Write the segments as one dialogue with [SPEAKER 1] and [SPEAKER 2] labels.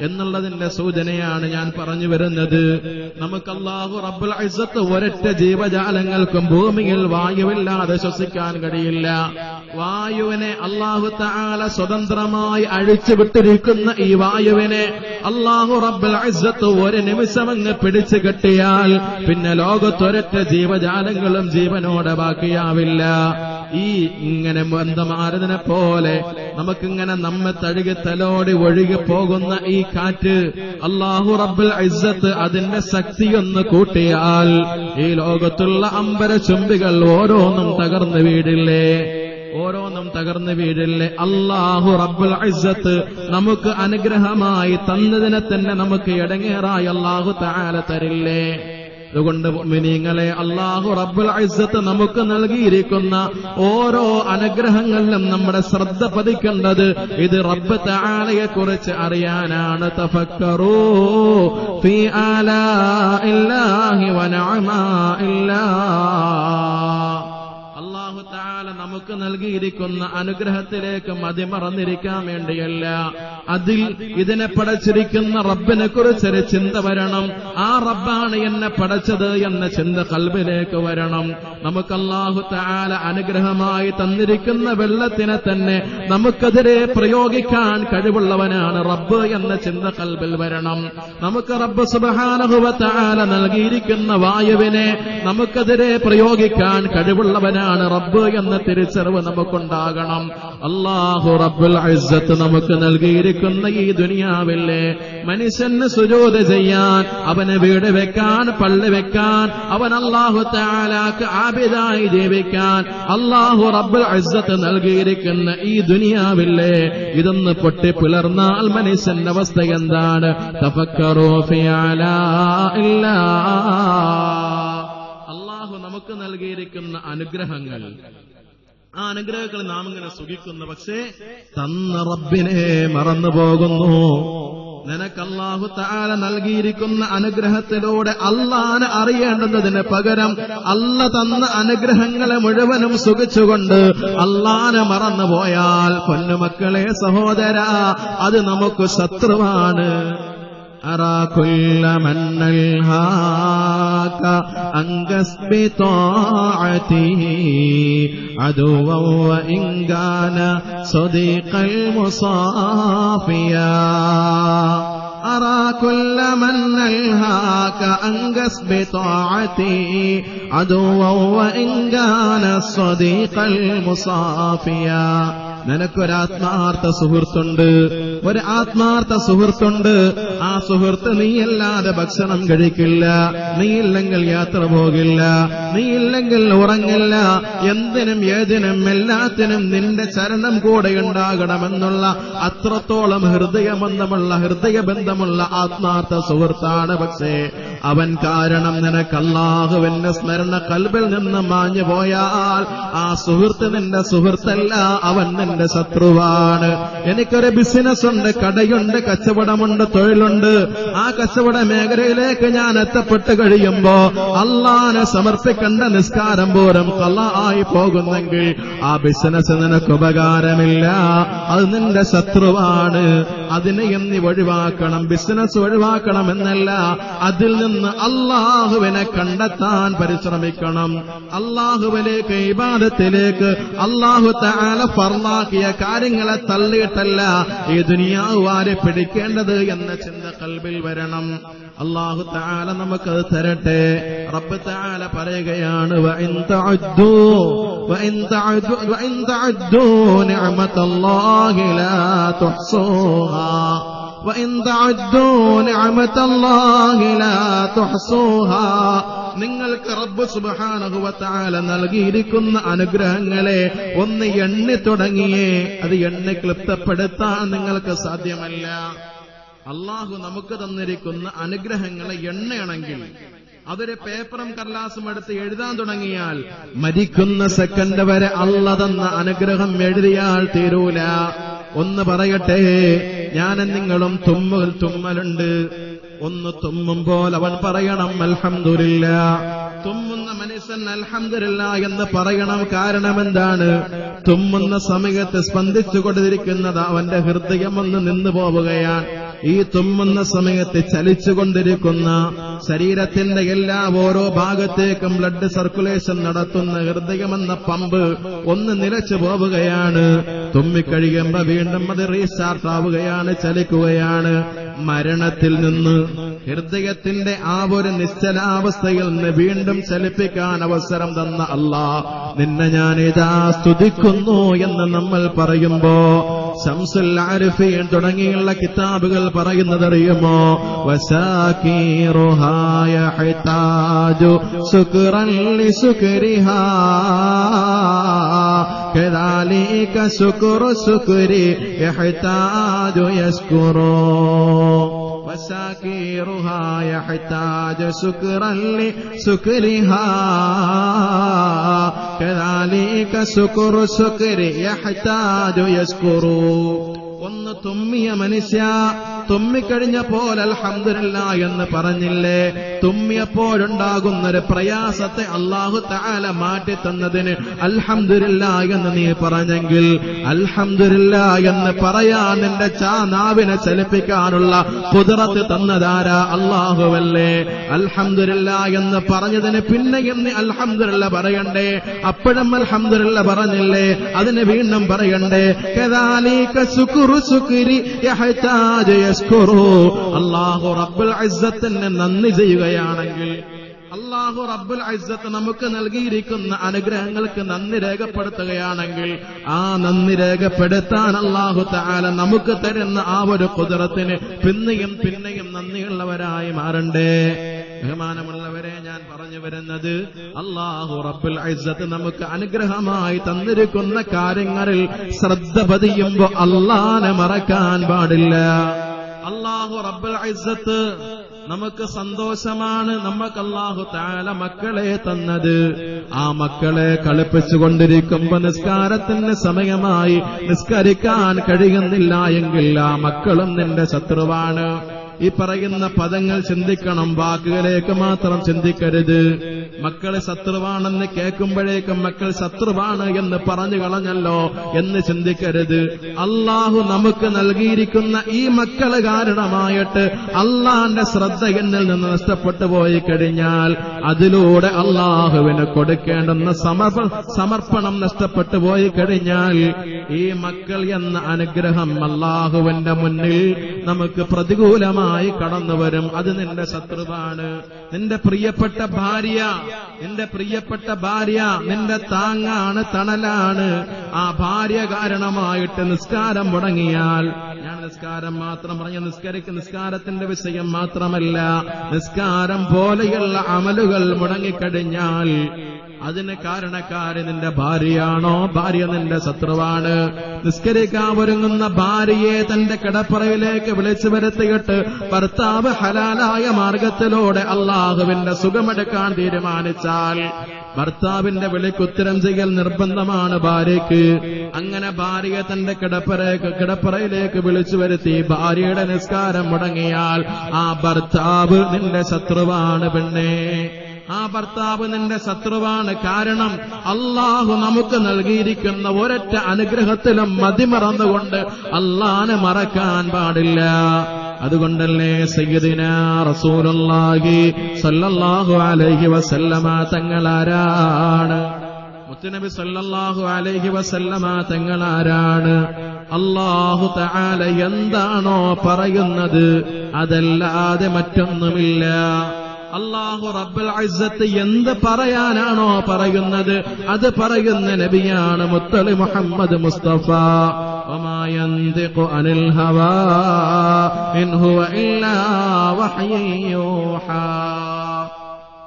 [SPEAKER 1] എന്നുള്ളതിന്റെ സൂചനയാണ് ഞാൻ പറഞ്ഞു വരുന്നത്. നമുക്ക് അല്ലാഹു റബ്ബുൽ ഇസ്സത്ത് ഒരൊറ്റ ജീവജാലങ്ങൾക്കും ഭൂമിയിൽ വായുവില്ലാതെ ശ്വസിക്കാൻ കഴിയില്ല. വായുവിനെ അല്ലാഹു തആല സ്വതന്ത്രമായി അഴിച്ചുവിട്ടിരിക്കുന്ന ഈ വായുവിനെ അല്ലാഹു റബ്ബുൽ ഇസ്സത്ത് ഒരു നിമിഷമങ്ങ് പിടിച്ചു കെട്ടിയാൽ പിന്നെ ലോകത്തൊരൊറ്റ ജീവജാലങ്ങളും ജീവനോടെ ബാക്കിയാവില്ല. ഈ ഇങ്ങനെ ബന്ധമാരതിനെ പോലെ നമുക്കിങ്ങനെ നമ്മെ തഴുകി തലോടി ഒഴുകി പോകുന്ന ഈ കാറ്റ് അല്ലാഹു റബ്ബുൽ ഇസ്സത്ത് അതിന്റെ ശക്തിയൊന്ന് കൂട്ടിയാൽ ഈ ലോകത്തുള്ള അമ്പരചുംബികൾ ഓരോന്നും തകർന്നു വീടില്ലേ? ഓരോന്നും തകർന്നു വീടില്ലേ? അല്ലാഹു റബ്ബുൽ ഇസ്സത്ത് നമുക്ക് അനുഗ്രഹമായി തന്നതിനെ തന്നെ നമുക്ക് ഇടങ്ങേറായി അല്ലാഹു തആല തരില്ലേ? അതുകൊണ്ട് മുഅ്മിനീങ്ങളെ, അല്ലാഹു റബ്ബുൽ ഇസ്സത്ത് നമുക്ക് നൽകിയിരിക്കുന്ന ഓരോ അനുഗ്രഹങ്ങളിലും നമ്മുടെ ശ്രദ്ധ പതിക്കേണ്ടത് ഇത് റബ്ബ് തആലയെ കുറിച്ച് അറിയാനാണ്. തഫക്കറൂ ഫീ ആലാഇല്ലാഹി വ നിഅമാഇല്ലാഹ്. അല്ലാഹു തആല നമുക്ക് നൽകിയിരിക്കുന്ന അനുഗ്രഹത്തിലേക്ക് മതിമറന്നിരിക്കാൻ വേണ്ടിയല്ല, അതിൽ ഇതിനെ പടച്ചിരിക്കുന്ന റബ്ബിനെ കുറിച്ചൊരു ചിന്ത വരണം. ആ റബ്ബാണ് എന്നെ പടച്ചത് എന്ന ചിന്ത ഖൽബിലേക്ക് വരണം. നമുക്ക് അല്ലാഹു തആല അനുഗ്രഹമായി തന്നിരിക്കുന്ന വെള്ളത്തിനെ തന്നെ നമുക്കെതിരെ പ്രയോഗിക്കാൻ കഴിവുള്ളവനാണ് റബ്ബ് എന്ന ചിന്ത ഖൽബിൽ വരണം. നമുക്ക് റബ്ബ് സുബ്ഹാനഹു വ തആല നൽകിയിരിക്കുന്ന വായുവിനെ നമുക്കെതിരെ പ്രയോഗിക്കാൻ കഴിവുള്ളവനാണ് റബ്ബ് എന്ന തിരിച്ചറിവ് നമുക്കുണ്ടാകണം. അല്ലാഹു റബ്ബുൽ ഇസ്സത്ത് നമുക്ക് നൽകിയിരിക്കുന്ന ഈ ദുനിയാവിലെ മനുഷ്യന് സുജൂദ് ചെയ്യാൻ, അവന് വീട് വെക്കാൻ, പള്ളി വെക്കാൻ, അവൻ അല്ലാഹു തആലാക്ക് ആബിദായി ജീവിക്കാൻ അല്ലാഹു റബ്ബുൽ ഇസ്സത്ത് നൽകിയിരിക്കുന്ന ഈ ദുനിയാവിലെ ഇതൊന്ന് പൊട്ടിപ്പിളർന്നാൽ മനുഷ്യന്റെ അവസ്ഥ എന്താണ്? തഫക്കറൂ ഫീ ആലാഇല്ലാഹ്. അല്ലാഹു നമുക്ക് നൽകിയിരിക്കുന്ന അനുഗ്രഹങ്ങൾ, ആ അനുഗ്രഹങ്ങൾ നാം ഇങ്ങനെ സുഖിക്കുന്നു, പക്ഷേ തന്ന റബ്ബിനെ മറന്നു പോകുന്നു. നിനക്ക് അല്ലാഹു തആല നൽകിയിരിക്കുന്ന അനുഗ്രഹത്തിലൂടെ അല്ലാഹനെ അറിയേണ്ടുന്നതിന് പകരം അല്ല തന്ന അനുഗ്രഹങ്ങളെ മുഴുവനും സുഖിച്ചുകൊണ്ട് അല്ലാഹനെ മറന്നുപോയാൽ പൊന്നുമക്കളെ, സഹോദരാ, അത് നമുക്ക് ശത്രുവാണ്. أرى كل من نلهاك أنقص بطاعته عدوا وإن كان صديق المصافيا. أرى كل من نلهاك أنقص بطاعته عدوا وإن كان صديق المصافيا. നിനക്കൊരാത്മാർത്ഥ സുഹൃത്തുണ്ട്, ഒരു ആത്മാർത്ഥ സുഹൃത്തുണ്ട്. ആ സുഹൃത്ത് നീയല്ലാതെ ഭക്ഷണം കഴിക്കില്ല, നീയില്ലെങ്കിൽ യാത്ര പോകില്ല, നീയില്ലെങ്കിൽ ഉറങ്ങില്ല. എന്തിനും ഏതിനും എല്ലാത്തിനും നിന്റെ ചരണം കൂടെ ഉണ്ടാകണമെന്നുള്ള അത്രത്തോളം ഹൃദയബന്ധമുള്ള ആത്മാർത്ഥ സുഹൃത്താണ്. പക്ഷേ അവൻ കാരണം നിനക്ക് അല്ലാഹുവിന്റെ സ്മരണ ഖൽബിൽ നിന്ന് മാഞ്ഞു പോയാൽ ആ സുഹൃത്ത് നിന്റെ സുഹൃത്തല്ല, അവൻ നിന്റെ ശത്രുവാണ്. എനിക്കൊരു ബിസിനസ് ഉണ്ട്, കടയുണ്ട്, കച്ചവടമുണ്ട്, തൊഴിലുണ്ട്. ആ കച്ചവട മേഖലയിലേക്ക് ഞാൻ എത്തപ്പെട്ട് കഴിയുമ്പോ അല്ലാഹനെ സമർപ്പിക്കേണ്ട നിസ്കാരം പോലും ഖളാ ആയി പോകുന്നെങ്കിൽ ആ ബിസിനസ് നിനക്ക് ഉപകാരമില്ല, അത് നിന്റെ ശത്രുവാണ്. അതിനെ എന്നി ഒഴിവാക്കണം, ബിസിനസ് ഒഴിവാക്കണം എന്നല്ല, അതിൽ നിന്ന് അല്ലാഹുവിനെ കണ്ടെത്താൻ പരിശ്രമിക്കണം. അല്ലാഹുവിലേക്ക്, ഇബാദത്തിലേക്ക് അല്ലാഹു തആല ഫർളാക്കിയ കാര്യങ്ങളെ തള്ളിയിട്ടല്ല ഈ ദുനിയാവ് വാരി പിടിക്കേണ്ടത് എന്ന ചിന്ത ഖൽബിൽ വരണം. അല്ലാഹു തആല നമുക്കത് തരട്ടെ. റബ്ബ് തആല പറയുകയാണ്, വഇൻ തഅദ്ദൂ നിഅമതല്ലാഹി ലാ തുഹ്സൂഹാ وإن تعدوا نعمة الله لا تحصوها. നിങ്ങൾക്ക് റബ്ബ് സുബ്ഹാനഹു വ തആല നൽകിയിരിക്കുന്ന അനുഗ്രഹങ്ങളെ ഒന്ന് എണ്ണി തുടങ്ങിയേ അത് എണ്ണി ക്ലിപ്തപ്പെടുത്താൻ നിങ്ങൾക്ക് സാധ്യമല്ല. അല്ലാഹു നമുക്ക് തന്നിരിക്കുന്ന അനുഗ്രഹങ്ങളെ എണ്ണയാണെങ്കിൽ അതൊരു പേപ്പറും കടലാസും എടുത്ത് എഴുതാൻ തുടങ്ങിയാൽ മരിക്കുന്ന സെക്കൻഡ് വരെ അല്ലാഹു തന്ന അനുഗ്രഹം എഴുതിയാൽ തീരൂല. ഒന്ന് പറയട്ടെ, ഞാനും നിങ്ങളും തുമ്മലുണ്ട്. ഒന്ന് തുമ്മുമ്പോൾ അവൻ പറയണം അൽഹംദുലില്ലാ. തുമ്മുന്ന മനുഷ്യൻ അൽഹംദുലില്ലാ എന്ന് പറയണം. കാരണം എന്താണ്? തുമ്മുന്ന സമയത്ത് സ്പന്ദിച്ചുകൊണ്ടിരിക്കുന്നത് അവന്റെ ഹൃദയം ഒന്ന് നിന്നു പോവുകയാണ്. ഈ തുമ്മുന്ന സമയത്ത് ചലിച്ചുകൊണ്ടിരിക്കുന്ന ശരീരത്തിന്റെ എല്ലാ ഓരോ ഭാഗത്തേക്കും ബ്ലഡ് സർക്കുലേഷൻ നടത്തുന്ന ഹൃദയമെന്ന പമ്പ് ഒന്ന് നിലച്ചു പോവുകയാണ്. തുമ്മിക്കഴിയുമ്പോ വീണ്ടും അത് റീസ്റ്റാർട്ട് ആവുകയാണ്, ചലിക്കുകയാണ്. മരണത്തിൽ നിന്ന് ഹൃദയത്തിന്റെ ആ ഒരു നിശ്ചലാവസ്ഥയിൽ നിന്ന് വീണ്ടും ചലിപ്പിക്കാൻ അവസരം തന്ന അല്ലാഹ്, നിന്നെ ഞാൻ ഇതാ സ്തുതിക്കുന്നു എന്ന് നമ്മൾ പറയുമ്പോ ശംസുൽ ആരിഫീൻ തുടങ്ങിയുള്ള കിതാബുകൾ പറയുന്നതറിയുമോ? വസാകീറുഹാ യഹ്താജു ശുക്റൻ ലിശുക്രിഹാ കദാലിക ശുക്റു ശുക്രി യഹ്താജു യശ്കുറു وشاكرها يحتاج شكرا لشكرها كذلك شكر شكر يحتاج يشكر. ഒന്ന് തുമ്മിയ മനുഷ്യ, തുമ്മിക്കഴിഞ്ഞപ്പോൾ അൽഹംദുലില്ലാ എന്ന് പറഞ്ഞില്ലേ? തുമ്മിയപ്പോഴുണ്ടാകുന്നൊരു പ്രയാസത്തെ അല്ലാഹു തആല മാറ്റി തന്നതിന് അൽഹംദുലില്ലാ എന്ന് നീ പറഞ്ഞെങ്കിൽ, അൽഹംദുലില്ലാ എന്ന് പറയാൻ നിന്റെ നാവിനെ ചലിപ്പിക്കാനുള്ള ഖുദ്റത്ത് തന്നതാരാ? അല്ലാഹുവല്ലേ. അൽഹംദുലില്ലാ എന്ന് പറഞ്ഞതിന് പിന്നെയും നീ അൽഹംദുലില്ലാ പറയണ്ടേ? അപ്പോഴും അൽഹംദുലില്ലാ പറഞ്ഞില്ലേ? അതിന് വീണ്ടും പറയണ്ടേ? കദാലിക ശുക്റു ശുക്രി യഹ്താജു യശ്കുറു. അല്ലാഹു റബ്ബുൽ ഇസ്സത്തിന് നന്ദി ചെയ്യുകയാണെങ്കിൽ, അല്ലാഹു റബ്ബുൽ ഇസ്സത്ത് നമുക്ക് നൽകിയിരിക്കുന്ന അനുഗ്രഹങ്ങൾക്ക് നന്ദി രേഖപ്പെടുത്തുകയാണെങ്കിൽ, ആ നന്ദി രേഖപ്പെടുത്താൻ അല്ലാഹു തആല നമുക്ക് തരുന്ന ആ ഒരു ഖുദ്റത്തിന് പിന്നെയും പിന്നെയും നന്ദിയുള്ളവരായി മാറണ്ടേ? ബഹുമാനമുള്ളവരെ, ഞാൻ പറഞ്ഞു വരുന്നത്, അല്ലാഹു റബ്ബുൽ ഇസ്സത്ത് നമുക്ക് അനുഗ്രഹമായി തന്നിരിക്കുന്ന കാര്യങ്ങളിൽ ശ്രദ്ധ പതിയുമ്പോ അല്ലാഹനെ മറക്കാൻ പാടില്ല. അല്ലാഹു റബ്ബുൽ ഇസ്സത്ത് നമുക്ക് സന്തോഷമാണ്. നമുക്ക് അല്ലാഹു തആല മക്കളെ തന്നത്. ആ മക്കളെ കളിപ്പിച്ചുകൊണ്ടിരിക്കുമ്പോ നിസ്കാരത്തിന് സമയമായി നിസ്കരിക്കാൻ കഴിയുന്നില്ല എങ്കിൽ ആ മക്കളും നിന്റെ ശത്രുവാണ്. ഈ പറയുന്ന പദങ്ങൾ ചിന്തിക്കണം, വാക്കുകളിലേക്ക് മാത്രം ചിന്തിക്കരുത്. മക്കളെ ശത്രുവാണെന്ന് കേൾക്കുമ്പോഴേക്കും മക്കൾ ശത്രുവാണ് എന്ന് പറഞ്ഞു കളഞ്ഞല്ലോ എന്ന് ചിന്തിക്കരുത്. അല്ലാഹു നമുക്ക് നൽകിയിരിക്കുന്ന ഈ മക്കള് കാരണമായിട്ട് അല്ലാഹുവിന്റെ ശ്രദ്ധ എന്നിൽ നിന്ന് നഷ്ടപ്പെട്ടു പോയി കഴിഞ്ഞാൽ, അതിലൂടെ അല്ലാഹുവിന് കൊടുക്കേണ്ടുന്ന സമർപ്പണം നഷ്ടപ്പെട്ടു പോയി കഴിഞ്ഞാൽ, ഈ മക്കൾ എന്ന അനുഗ്രഹം അല്ലാഹുവിന്റെ മുന്നിൽ നമുക്ക് പ്രതികൂലമായി കടന്നു വരും. അത് നിന്റെ ശത്രുവാണ്. നിന്റെ പ്രിയപ്പെട്ട ഭാര്യ, നിന്റെ താങ്ങാണ്, തണലാണ്. ആ ഭാര്യ കാരണമായിട്ട് നിസ്കാരം മുടങ്ങിയാൽ, ഞാൻ നിസ്കാരം മാത്രം പറഞ്ഞ നിസ്കാരത്തിന്റെ വിഷയം മാത്രമല്ല, നിസ്കാരം പോലെയുള്ള അമലുകൾ മുടങ്ങിക്കഴിഞ്ഞാൽ അതിന് കാരണക്കാരി നിന്റെ ഭാര്യയാണോ? ഭാര്യ നിന്റെ ശത്രുവാണ്. നിസ്കരിക്കാൻ ഒരുങ്ങുന്ന ഭാര്യയെ തന്റെ കിടപ്പറയിലേക്ക് വിളിച്ചു വരുത്തിയിട്ട് ഭർത്താവ് ഹലാലായ മാർഗത്തിലൂടെ അല്ലാഹുവിന്റെ സുഖമെടുക്കാൻ തീരുമാനിച്ചാൽ ഭർത്താവിന്റെ വിളിക്കുത്തരം ചെയ്യൽ നിർബന്ധമാണ് ഭാര്യയ്ക്ക്. അങ്ങനെ ഭാര്യയെ തന്റെ കിടപ്പറയിലേക്ക് വിളിച്ചു വരുത്തി ഭാര്യയുടെ നിസ്കാരം മുടങ്ങിയാൽ ആ ഭർത്താവ് നിന്റെ ശത്രുവാണ് പെണ്ണേ. ആ ഭർത്താവ് നിന്റെ ശത്രുവാണ്. കാരണം അല്ലാഹു നമുക്ക് നൽകിയിരിക്കുന്ന ഒരൊറ്റ അനുഗ്രഹത്തിലും മതിമറന്നുകൊണ്ട് അല്ലാഹനെ മറക്കാൻ പാടില്ല. അതുകൊണ്ടല്ലേ സയ്യിദിനാ റസൂലുള്ളാഹി സ്വല്ലല്ലാഹു അലൈഹി വസല്ലമ തങ്ങളാരാണ്? മുത്തുനബി സ്വല്ലല്ലാഹു അലൈഹി വസല്ലമ തങ്ങളാരാണ്? അല്ലാഹു തആല എന്താണോ പറയുന്നത് അതല്ലാതെ മറ്റൊന്നുമില്ല. അല്ലാഹു റബ്ബുൽ ഇസ്സത്ത് എന്ത് പറയാനാണോ പറയുന്നത് അത് പറയുന്ന നബിയാണ് മുത്തലി മുഹമ്മദ് മുസ്തഫ. വമാ യന്തിഖു അനിൽ ഹവാ ഇൻ ഹുവ ഇല്ലാ വഹ്യുൻ യൂഹാ.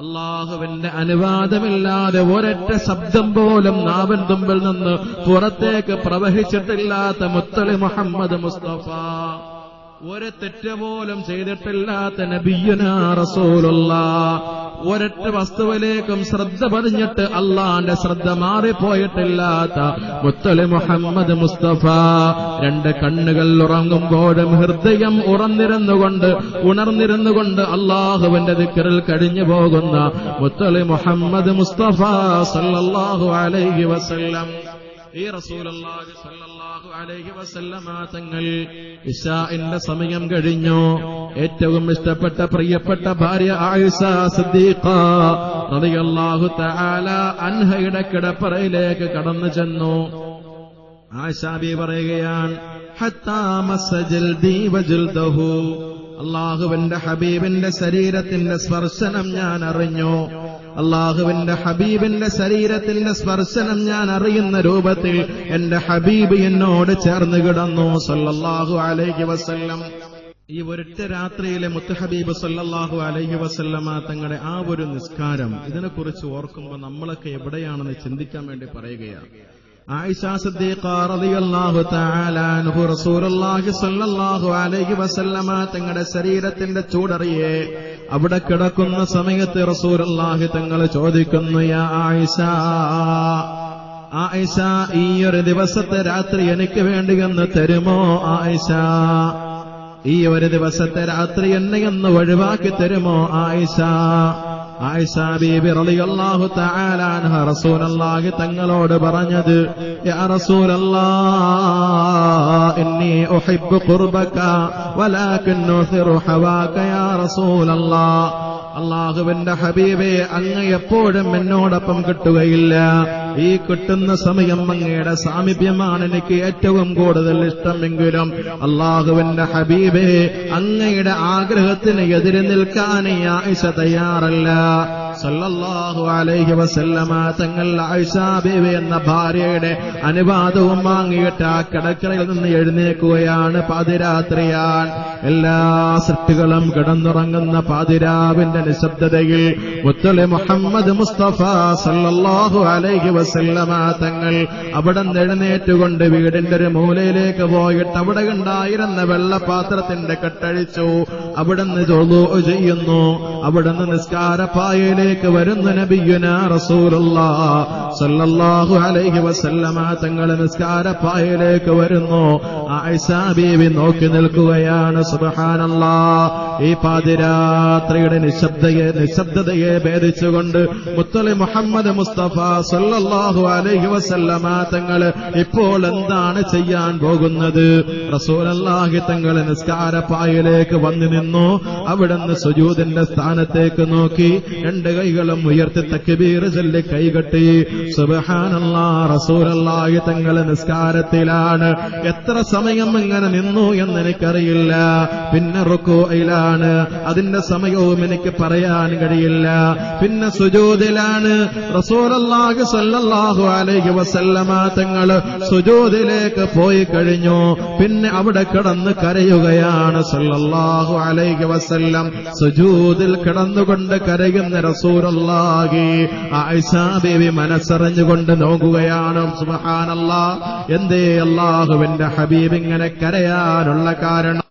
[SPEAKER 1] അല്ലാഹുവിന്റെ അനുവാദമില്ലാതെ ഒരൊറ്റ ശബ്ദം പോലും നാവിൻ തുമ്പിൽ നിന്ന് പുറത്തേക്ക് പ്രവഹിച്ചിട്ടില്ലാത്ത മുത്തലി മുഹമ്മദ് മുസ്തഫ, ഒരു തെറ്റ് പോലും ചെയ്തിട്ടില്ലാത്ത നബിയുനാ റസൂലുള്ളാഹ്, ഒരൊറ്റ വസ്തുവിലേക്കും ശ്രദ്ധ പതിഞ്ഞിട്ട് അള്ളാന്റെ ശ്രദ്ധ മാറിപ്പോയിട്ടില്ലാത്ത മുത്തലി മുഹമ്മദ് മുസ്തഫ, രണ്ട് കണ്ണുകൾ ഉറങ്ങുമ്പോഴും ഹൃദയം ഉണർന്നിരുന്നുകൊണ്ട് അള്ളാഹുവിന്റെ ദിക്റിൽ കഴിഞ്ഞു പോകുന്ന മുത്തലി മുഹമ്മദ് മുസ്തഫ സല്ലല്ലാഹു അലൈഹി വസല്ലം. ഈ റസൂലുള്ളാഹി സ്വല്ലല്ലാഹു അലൈഹി വസല്ലമ തങ്ങൾ ഇശാഇന്റെ സമയം കഴിഞ്ഞു. ഏറ്റവും ഇഷ്ടപ്പെട്ട പ്രിയപ്പെട്ട ഭാര്യ ആയിഷ സിദ്ദീഖ റളിയല്ലാഹു തആല അൻഹയുടെ കിടപ്പറയിലേക്ക് കടന്നു ചെന്നു. ആയിഷ ബീവി പറയുകയാണ്, ഹത്താ മസ്സജൽദി വജൽദഹു, അല്ലാഹുവിന്റെ ഹബീബിന്റെ ശരീരത്തിന്റെ സ്പർശനം ഞാൻ അറിഞ്ഞു. അല്ലാഹുവിന്റെ ഹബീബിന്റെ ശരീരത്തിന്റെ സ്പർശനം ഞാൻ അറിയുന്ന രൂപത്തിൽ എന്റെ ഹബീബ് എന്നോട് ചേർന്ന് കിടന്നു സല്ലല്ലാഹു അലൈഹി വസല്ലം. ഈ ഒരൊറ്റ രാത്രിയിലെ മുത്ത് ഹബീബ് സല്ലല്ലാഹു അലൈഹി വസല്ലമ തങ്ങളുടെ ആ ഒരു നിസ്കാരം, ഇതിനെക്കുറിച്ച് ഓർക്കുമ്പോൾ നമ്മളൊക്കെ എവിടെയാണെന്ന് ചിന്തിക്കാൻ വേണ്ടി പറയുകയാണ്. ആയിഷ സിദ്ദീഖ റളിയല്ലാഹു തആല അൻഹു റസൂലുള്ളാഹി സ്വല്ലല്ലാഹു അലൈഹി വസല്ലമ തങ്ങളുടെ ശരീരത്തിന്റെ ചൂടറിയെ അവിടെ കിടക്കുന്ന സമയത്ത് റസൂലുള്ളാഹി തങ്ങൾ ചോദിക്കുന്നു, യാ ആയിഷ, ആയിഷ, ഈ ഒരു ദിവസത്തെ രാത്രി എനിക്ക് വേണ്ടി ഒന്ന് തരുമോ? ആയിഷ, ഈ ഒരു ദിവസത്തെ രാത്രി എന്നെ ഒന്ന് ഒഴിവാക്കി തരുമോ? ആയിഷ. ആയിഷ ബീബി റളിയല്ലാഹു തആല അൻഹ റസൂലുള്ളാഹി തങ്ങളോട് പറഞ്ഞത്, യാ റസൂലല്ലാഹ്, ഇന്നി ഉഹിബ്ബു ഖുർബക വലാകിൻ നുസിറു ഹവാക യാ റസൂലല്ലാഹ്. അല്ലാഹുവിന്റെ ഹബീബേ, അങ്ങ് എപ്പോഴും എന്നോടൊപ്പം കിട്ടുകയില്ല. ഈ കിട്ടുന്ന സമയം അങ്ങയുടെ സാമീപ്യമാണ് എനിക്ക് ഏറ്റവും കൂടുതൽ ഇഷ്ടമെങ്കിലും അല്ലാഹുവിന്റെ ഹബീബേ, അങ്ങയുടെ ആഗ്രഹത്തിന് എതിരെ നിൽക്കാൻ ആയിഷ തയ്യാറല്ല സല്ലല്ലാഹു അലൈഹി വസല്ലമ തങ്ങൾ ആയിഷ ബീവി എന്ന ഭാര്യയുടെ അനുവാദവും വാങ്ങിയിട്ട് ആ കിടക്കറയിൽ നിന്ന് എഴുന്നേൽക്കുകയാണ്. പാതിരാത്രിയാൻ എല്ലാ സൃഷ്ടികളും കിടന്നുറങ്ങുന്ന പാതിരാവിന്റെ നിശബ്ദതയിൽ മുത്തലി മുഹമ്മദ് മുസ്തഫ സല്ലല്ലാഹു അലൈഹി വസല്ലമ തങ്ങൾ അവിടെ നിന്ന് എഴുന്നേറ്റുകൊണ്ട് വീടിന്റെ ഒരു മൂലയിലേക്ക് പോയിട്ട് അവിടെ ഉണ്ടായിരുന്ന വെള്ളപാത്രത്തിന്റെ കെട്ടഴിച്ചു. അവിടുന്ന് വുളൂ ചെയ്യുന്നു. അവിടുന്ന് നിസ്കാരപ്പായയിലേക്ക് വരുന്ന നബിയുനാ റസൂലുള്ളാഹ് സല്ലല്ലാഹു അലൈഹി വസല്ലമ തങ്ങൾ നിസ്കാരപ്പായയിലേക്ക് വരുന്നു. ആയിഷ ബീവി നോക്കി നിൽക്കുകയാണ്. സുബ്ഹാനല്ലാഹ്, ഈ പാതിരാത്രിയുടെ നിശബ്ദതയെ ഭേദിച്ചുകൊണ്ട് മുത്തലി മുഹമ്മദ് മുസ്തഫ സല്ലല്ലാഹു അലൈഹി വസല്ലമ തങ്ങൾ ഇപ്പോൾ എന്താണ് ചെയ്യാൻ പോകുന്നത്? റസൂലുള്ളാഹി തങ്ങൾ നിസ്കാരപ്പായയിലേക്ക് വന്നു നിന്നു. അവിടുന്ന് സുജൂദിന്റെ സ്ഥാനത്തേക്ക് നോക്കി രണ്ട് കൈകളും ഉയർത്തി തക്ബീർ ചൊല്ലി കൈകെട്ടി. സുബ്ഹാനല്ലാഹ്, റസൂലുള്ളാഹി തങ്ങൾ നിസ്കാരത്തിലാണ്. എത്ര സമയം ഇങ്ങനെ നിന്നു എന്ന് എനിക്കറിയില്ല. പിന്നെ റുകൂഇലാണ്, അതിന്റെ സമയവും എനിക്ക് പറയാൻ കഴിയില്ല. പിന്നെ സുജൂദിലാണ്. റസൂലുള്ളാഹി സ്വല്ലല്ലാഹു അലൈഹി വസല്ലമ തങ്ങൾ സുജൂദിലേക്ക് പോയി കഴിഞ്ഞു. പിന്നെ അവിടെ കിടന്ന് കരയുകയാണ് സല്ലല്ലാഹു അലൈഹി വസല്ലം. സുജൂദിൽ കിടന്നുകൊണ്ട് കരയുന്ന റസൂലുള്ളാഹി. ആയിഷ ബീവി മനസ്സറിഞ്ഞുകൊണ്ട് നോക്കുകയാണ്. സുബ്ഹാനല്ലാഹ്, എന്തേ അല്ലാഹുവിന്റെ ഹബീബ് ഇങ്ങനെ കരയാനുള്ള കാരണം?